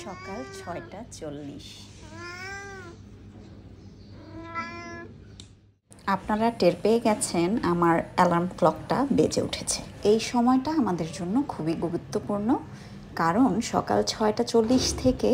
সকাল ৬টা ৪০। আপনারা টের পেয়ে গেছেন আমার অ্যালার্ম ক্লকটা বেজে উঠেছে। এই সময়টা আমাদের জন্য খুবই গুরুত্বপূর্ণ, কারণ সকাল ৬টা ৪০ থেকে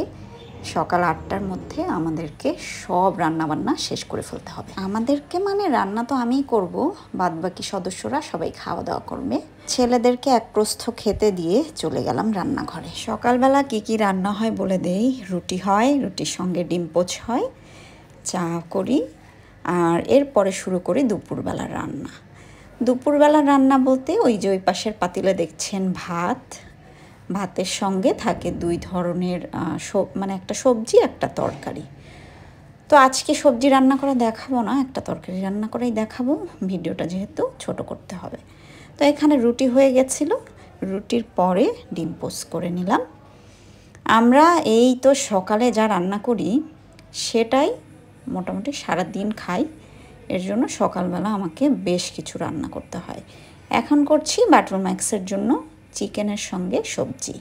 সকাল ৮টার মধ্যে আমাদেরকে সব রান্নাবান্না শেষ করে ফেলতে হবে। আমাদেরকে মানে রান্না তো আমিই করব, বাদবাকি সদস্যরা সবাই খাওয়া দাওয়া করবে। ছেলেদেরকে এক প্রস্থ খেতে দিয়ে চলে গেলাম রান্নাঘরে। সকালবেলা কি কি রান্না হয় বলে দেই। রুটি হয়, রুটির সঙ্গে ডিম পোচ হয়, চা করি, আর এরপরে শুরু করি দুপুরবেলার রান্না। দুপুরবেলার রান্না বলতে ওই যে ওই পাশের পাতিলে দেখছেন ভাত, ভাতের সঙ্গে থাকে দুই ধরনের মানে একটা সবজি একটা তরকারি। তো আজকে সবজি রান্না করে দেখাবো না, একটা তরকারি রান্না করেই দেখাবো, ভিডিওটা যেহেতু ছোট করতে হবে। তো এখানে রুটি হয়ে গেছিলো, রুটির পরে ডিম পোস্ট করে নিলাম। আমরা এই তো সকালে যা রান্না করি সেটাই মোটামুটি সারা দিন খাই, এর জন্য সকালবেলা আমাকে বেশ কিছু রান্না করতে হয়। এখন করছি বাটার ম্যাক্সের জন্য চিকেনের সঙ্গে সবজি।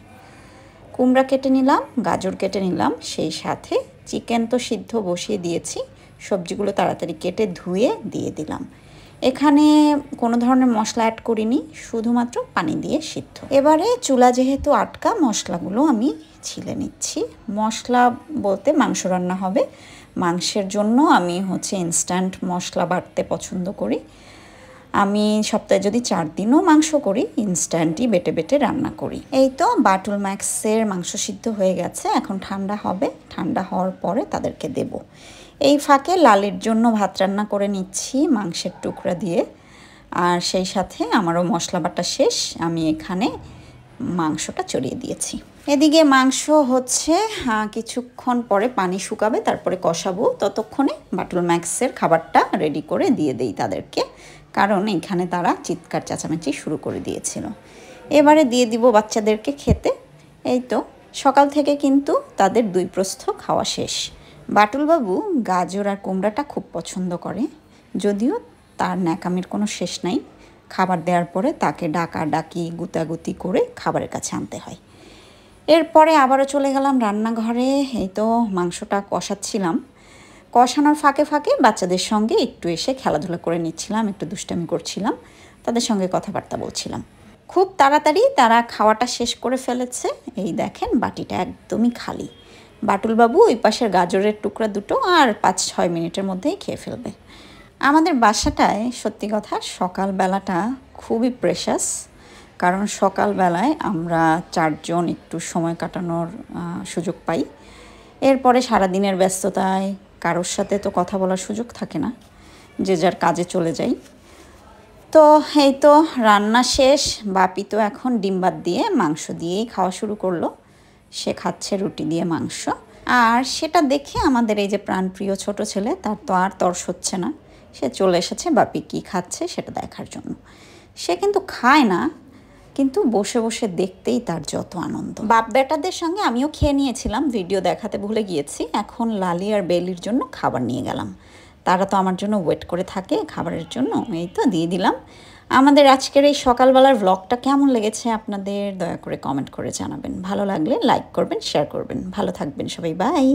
কুমড়া কেটে নিলাম, গাজর কেটে নিলাম, সেই সাথে চিকেন তো সিদ্ধ বসিয়ে দিয়েছি, সবজিগুলো তাড়াতাড়ি কেটে ধুয়ে দিয়ে দিলাম। এখানে কোনো ধরনের মশলা অ্যাড করিনি, শুধুমাত্র পানি দিয়ে সিদ্ধ। এবারে চুলা যেহেতু আটকা, মশলাগুলো আমি ছিলে নিচ্ছি। মশলা বলতে মাংস রান্না হবে, মাংসের জন্য আমি ইনস্ট্যান্ট মশলা বাটতে পছন্দ করি। আমি সপ্তাহে যদি 4 দিনও মাংস করি, ইনস্ট্যান্টই বেটে বেটে রান্না করি। এই তো বাটুল ম্যাক্সের মাংস সিদ্ধ হয়ে গেছে, এখন ঠান্ডা হবে, ঠান্ডা হওয়ার পরে তাদেরকে দেব। এই ফাঁকে লালির জন্য ভাত রান্না করে নিচ্ছি মাংসের টুকরা দিয়ে, আর সেই সাথে আমারও মশলা বাটা শেষ, আমি এখানে মাংসটা চড়িয়ে দিয়েছি। এদিকে মাংস কিছুক্ষণ পরে পানি শুকাবে, তারপরে কষাবো। ততক্ষণে বাটুল ম্যাক্সের খাবারটা রেডি করে দিয়ে দেই তাদেরকে, কারণ এখানে তারা চিৎকার চেঁচামেচি শুরু করে দিয়েছিল। এবারে দিয়ে দিব বাচ্চাদেরকে খেতে। এই তো সকাল থেকে কিন্তু তাদের 2 প্রস্থ খাওয়া শেষ। বাটুলবাবু গাজর আর কুমড়াটা খুব পছন্দ করে, যদিও তার ন্যাকামির কোনো শেষ নাই। খাবার দেওয়ার পরে তাকে ডাকাডাকি গুতাগুতি করে খাবারের কাছে আনতে হয়। এরপরে আবারও চলে গেলাম রান্নাঘরে। এই তো মাংসটা কষাচ্ছিলাম, কষানোর ফাঁকে ফাঁকে বাচ্চাদের সঙ্গে একটু এসে খেলাধুলা করে নিচ্ছিলাম, একটু দুষ্টামি করছিলাম, তাদের সঙ্গে কথাবার্তা বলছিলাম। খুব তাড়াতাড়ি তারা খাওয়াটা শেষ করে ফেলেছে। এই দেখেন বাটিটা একদমই খালি। বাটুলবাবু ওই পাশের গাজরের টুকরা দুটো আর 5-6 মিনিটের মধ্যেই খেয়ে ফেলবে। আমাদের বাসাটায় সত্যি কথা সকালবেলাটা খুবই প্রেশাস, কারণ সকালবেলায় আমরা 4 জন একটু সময় কাটানোর সুযোগ পাই। এরপরে সারাদিনের ব্যস্ততায় কারোর সাথে তো কথা বলার সুযোগ থাকে না, যে যার কাজে চলে যাই। তো এই তো রান্না শেষ, বাপি তো এখন ডিম ভাত দিয়ে মাংস দিয়েই খাওয়া শুরু করলো। সে খাচ্ছে রুটি দিয়ে মাংস, আর সেটা দেখে আমাদের এই যে প্রাণপ্রিয় ছোট ছেলে, তার তো আর তর্স হচ্ছে না, সে চলে এসেছে বাপি কী খাচ্ছে সেটা দেখার জন্য। সে কিন্তু খায় না, কিন্তু বসে বসে দেখতেই তার যত আনন্দ। বাপ বেটাদের সঙ্গে আমিও খেয়ে নিয়েছিলাম, ভিডিও দেখাতে ভুলে গিয়েছি। এখন লালি আর বেলির জন্য খাবার নিয়ে গেলাম, তারা তো আমার জন্য ওয়েট করে থাকে খাবারের জন্য। এই তো দিয়ে দিলাম। আমাদের আজকের এই সকালবেলার ব্লগটা কেমন লেগেছে আপনাদের দয়া করে কমেন্ট করে জানাবেন। ভালো লাগলে লাইক করবেন, শেয়ার করবেন। ভালো থাকবেন সবাই, বাই।